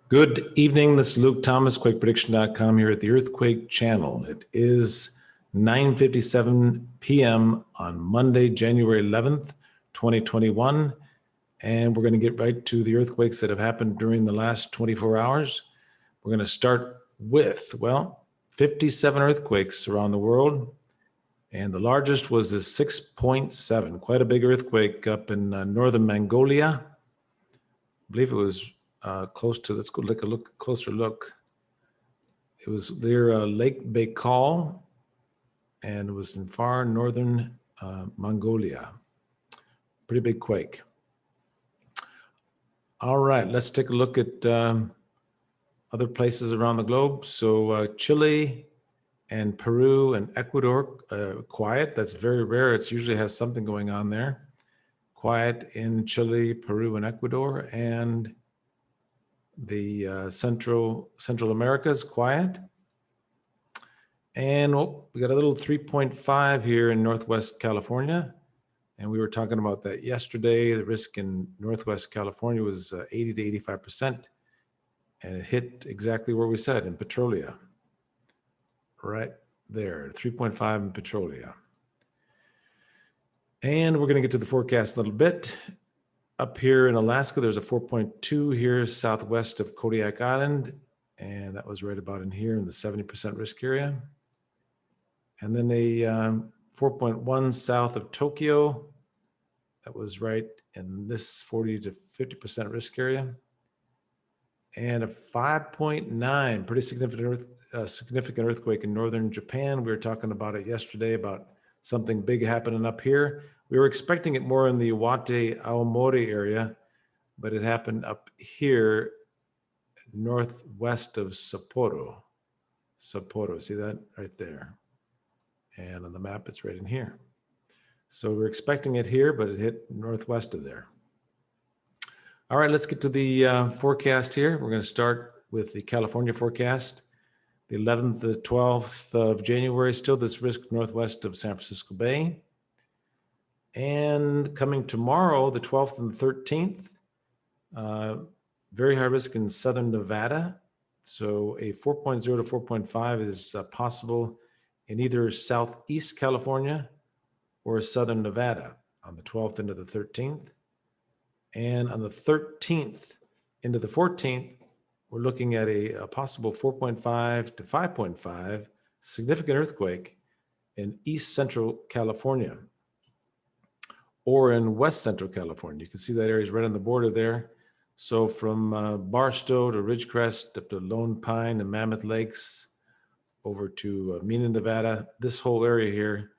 Good evening. This is Luke Thomas, QuakePrediction.com here at the Earthquake Channel. It is 9:57 p.m. on Monday, January 11th, 2021. And we're going to get right to the earthquakes that have happened during the last 24 hours. We're going to start with, 57 earthquakes around the world. And the largest was a 6.7, quite a big earthquake up in northern Mongolia. I believe it was close to, let's go take a closer look. It was near Lake Baikal, and it was in far northern Mongolia. Pretty big quake. All right, let's take a look at other places around the globe. So Chile and Peru and Ecuador, quiet. That's very rare. It usually has something going on there. Quiet in Chile, Peru, and Ecuador, and the Central Americas, quiet. And we got a little 3.5 here in Northwest California. And we were talking about that yesterday. The risk in Northwest California was 80 to 85%. And it hit exactly where we said, in Petrolia. Right there, 3.5 in Petrolia. And we're going to get to the forecast a little bit. Up here in Alaska, there's a 4.2 here southwest of Kodiak Island. And that was right about in here in the 70% risk area. And then a 4.1 south of Tokyo. That was right in this 40 to 50% risk area. And a 5.9, pretty significant earthquake in northern Japan. We were talking about it yesterday, about something big happening up here. We were expecting it more in the Iwate, Aomori area, but it happened up here northwest of Sapporo. Sapporo, see that right there? And on the map, it's right in here. So we're expecting it here, but it hit northwest of there. All right, let's get to the forecast here. We're going to start with the California forecast. The 11th, the 12th of January, still this risk northwest of San Francisco Bay. And coming tomorrow, the 12th and the 13th, very high risk in southern Nevada. So a 4.0 to 4.5 is possible in either southeast California or southern Nevada on the 12th into the 13th. And on the 13th into the 14th, we're looking at a possible 4.5 to 5.5 significant earthquake in East Central California or in West Central California. You can see that area is right on the border there. So from Barstow to Ridgecrest up to Lone Pine and Mammoth Lakes over to Mena, Nevada, this whole area here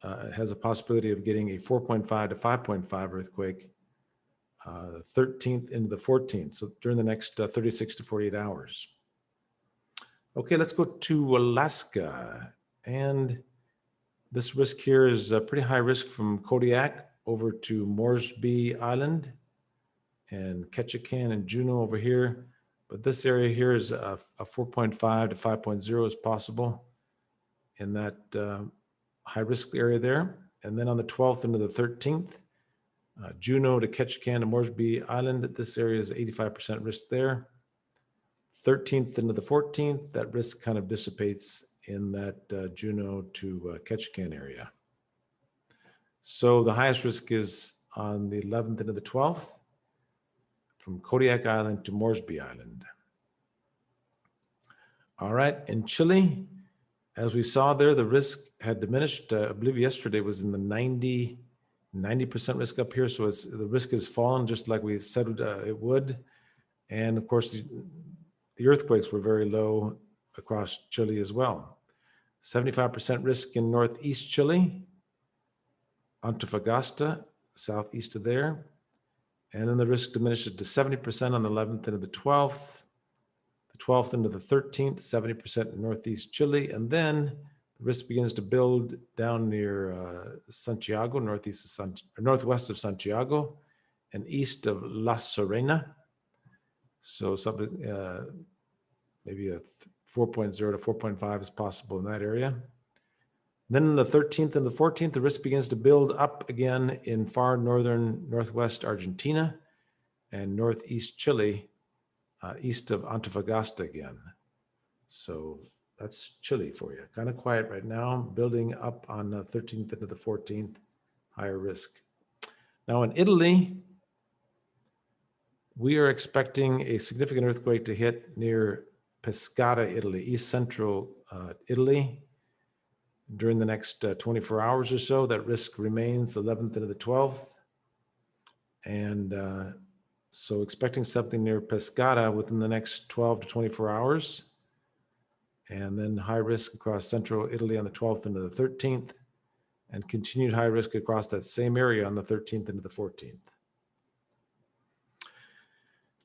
has a possibility of getting a 4.5 to 5.5 earthquake 13th into the 14th, so during the next 36 to 48 hours. Okay, let's go to Alaska. And this risk here is a pretty high risk from Kodiak over to Moresby Island and Ketchikan and Juneau over here. But this area here is a 4.5 to 5.0 is possible in that high risk area there. And then on the 12th into the 13th, Juneau to Ketchikan and Moresby Island, this area is 85% risk there. 13th into the 14th, that risk kind of dissipates in that Juneau to Ketchikan area. So the highest risk is on the 11th into the 12th, from Kodiak Island to Moresby Island. All right, in Chile, as we saw there, the risk had diminished. I believe yesterday was in the 90% risk up here. So the risk has fallen just like we said it would. And of course, the earthquakes were very low across Chile as well. 75% risk in northeast Chile, Antofagasta, southeast of there. And then the risk diminishes to 70% on the 11th into the 12th, the 12th into the 13th, 70% in northeast Chile. And then the risk begins to build down near Santiago, northwest of Santiago, and east of La Serena. So something maybe a 4.0 to 4.5 is possible in that area. Then on the 13th and the 14th, the risk begins to build up again in far northwest Argentina and northeast Chile east of Antofagasta again. So that's chilly for you. Kind of quiet right now, building up on the 13th into the 14th, higher risk. Now in Italy, we are expecting a significant earthquake to hit near Pescara, Italy, east central Italy during the next 24 hours or so. That risk remains the 11th into the 12th. And so expecting something near Pescara within the next 12 to 24 hours. And then high risk across central Italy on the 12th into the 13th, and continued high risk across that same area on the 13th into the 14th.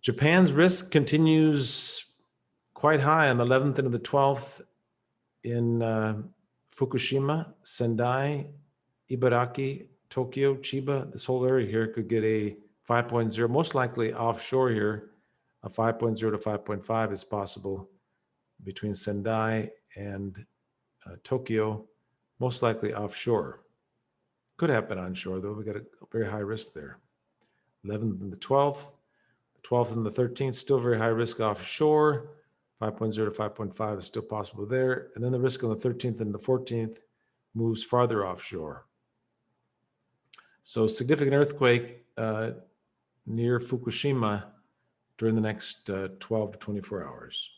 Japan's risk continues quite high on the 11th into the 12th in Fukushima, Sendai, Ibaraki, Tokyo, Chiba. This whole area here could get a 5.0, most likely offshore here. A 5.0 to 5.5 is possible between Sendai and Tokyo, most likely offshore. Could happen onshore, though. We got a very high risk there. 11th and the 12th, the 12th and the 13th, still very high risk offshore. 5.0 to 5.5 is still possible there. And then the risk on the 13th and the 14th moves farther offshore. So significant earthquake near Fukushima during the next 12 to 24 hours.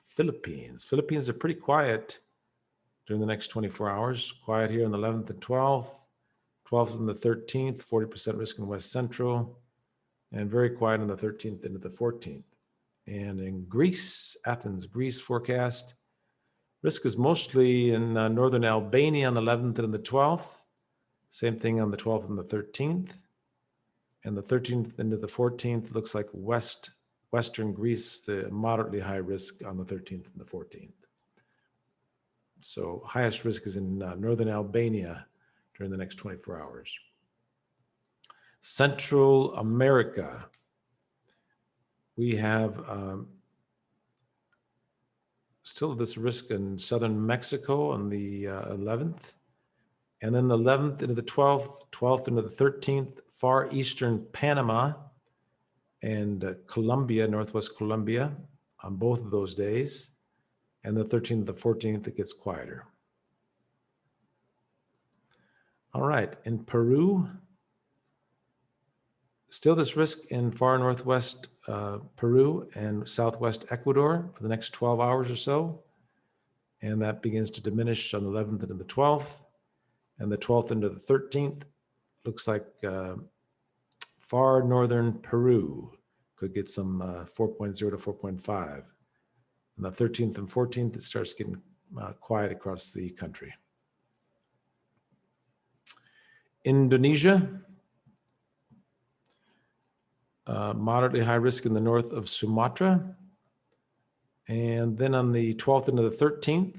Philippines are pretty quiet during the next 24 hours. Quiet here on the 11th and 12th, 12th and the 13th, 40% risk in West Central, and very quiet on the 13th into the 14th. And in Greece, Athens, Greece forecast, risk is mostly in northern Albania on the 11th and the 12th. Same thing on the 12th and the 13th. And the 13th into the 14th looks like Western Greece, the moderately high risk on the 13th and the 14th. So highest risk is in northern Albania during the next 24 hours. Central America, we have still this risk in southern Mexico on the 11th. And then the 11th into the 12th, 12th into the 13th, far eastern Panama and Colombia, Northwest Colombia on both of those days. And the 13th, the 14th, it gets quieter. All right, in Peru, still this risk in far northwest Peru and southwest Ecuador for the next 12 hours or so. And that begins to diminish on the 11th into the 12th. And the 12th into the 13th looks like far northern Peru could get some 4.0 to 4.5. And the 13th and 14th, it starts getting quiet across the country. Indonesia, moderately high risk in the north of Sumatra. And then on the 12th into the 13th,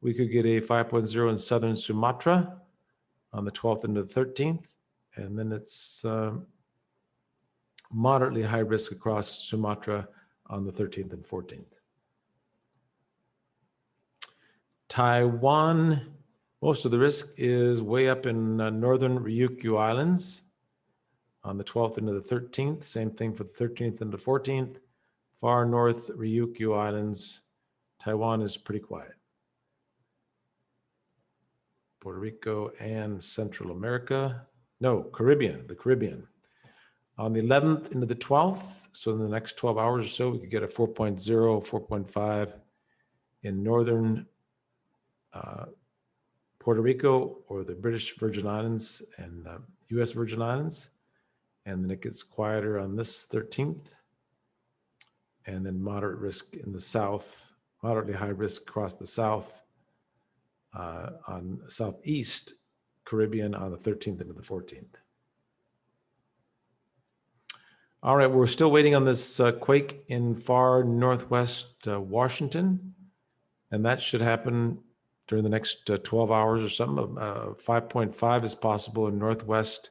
we could get a 5.0 in southern Sumatra on the 12th into the 13th. And then it's moderately high risk across Sumatra on the 13th and 14th. Taiwan, most of the risk is way up in northern Ryukyu Islands on the 12th into the 13th. Same thing for the 13th and the 14th. Far north Ryukyu Islands, Taiwan is pretty quiet. Puerto Rico and Central America. No, Caribbean, the Caribbean. On the 11th into the 12th, so in the next 12 hours or so, we could get a 4.0, 4.5 in northern Puerto Rico or the British Virgin Islands and U.S. Virgin Islands. And then it gets quieter on this 13th. And then moderate risk in the south, moderately high risk across the south on southeast Caribbean on the 13th into the 14th. All right, we're still waiting on this quake in far northwest Washington, and that should happen during the next 12 hours or something. 5.5 is possible in northwest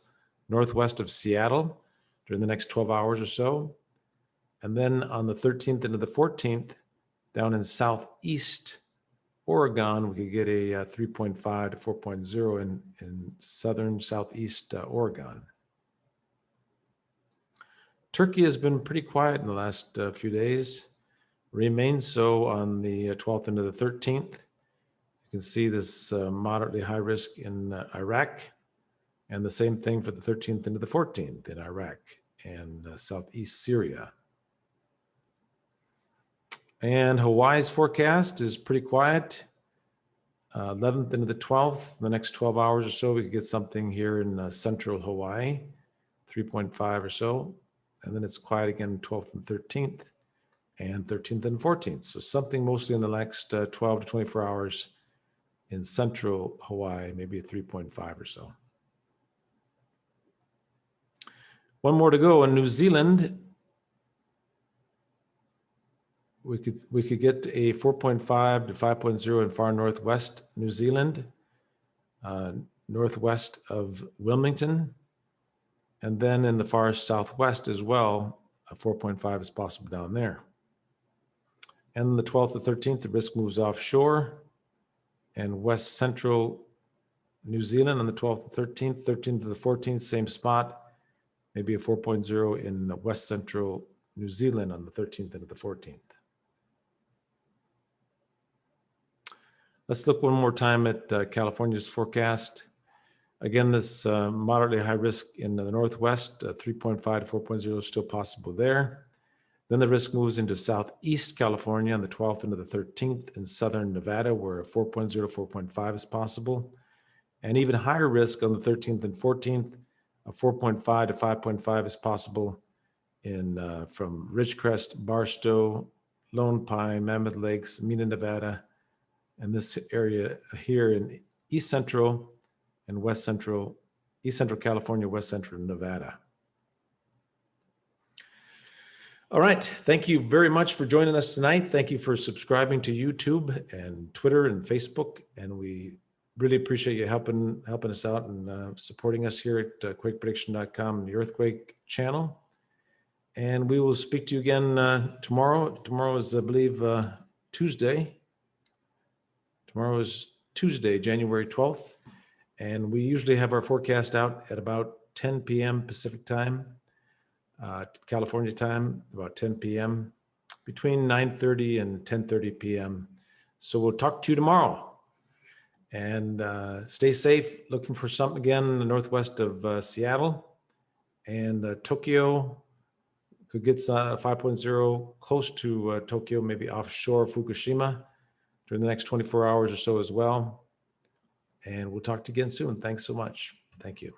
of Seattle during the next 12 hours or so. And then on the 13th into the 14th, down in southeast Oregon, we could get a 3.5 to 4.0 in southern southeast Oregon. Turkey has been pretty quiet in the last few days, remains so on the 12th into the 13th. You can see this moderately high risk in Iraq, and the same thing for the 13th into the 14th in Iraq and southeast Syria. And Hawaii's forecast is pretty quiet. 11th into the 12th, the next 12 hours or so, we could get something here in central Hawaii, 3.5 or so. And then it's quiet again 12th and 13th, and 13th and 14th. So something mostly in the next 12 to 24 hours in central Hawaii, maybe a 3.5 or so. One more to go in New Zealand. We could get a 4.5 to 5.0 in far northwest New Zealand, northwest of Wilmington, and then in the far southwest as well, a 4.5 is possible down there. And the 12th to 13th, the risk moves offshore, and west central New Zealand on the 12th to 13th, 13th to the 14th, same spot, maybe a 4.0 in west central New Zealand on the 13th and the 14th. Let's look one more time at California's forecast. Again, this moderately high risk in the northwest, 3.5 to 4.0 is still possible there. Then the risk moves into southeast California on the 12th into the 13th, in southern Nevada, where a 4.0 to 4.5 is possible. And even higher risk on the 13th and 14th, a 4.5 to 5.5 is possible in from Ridgecrest, Barstow, Lone Pine, Mammoth Lakes, Mena, Nevada, and this area here in East Central and West Central, East Central California, West Central Nevada. All right, thank you very much for joining us tonight. Thank you for subscribing to YouTube and Twitter and Facebook, and we really appreciate you helping us out and supporting us here at QuakePrediction.com and the Earthquake channel. And we will speak to you again tomorrow. Tomorrow is, I believe, Tuesday. Tomorrow is Tuesday, January 12th, and we usually have our forecast out at about 10 p.m. Pacific time, California time, about 10 p.m., between 9:30 and 10:30 p.m. So we'll talk to you tomorrow, and stay safe. Looking for something again in the northwest of Seattle, and Tokyo could get 5.0 close to Tokyo, maybe offshore Fukushima during the next 24 hours or so as well. And we'll talk to you again soon. Thanks so much. Thank you.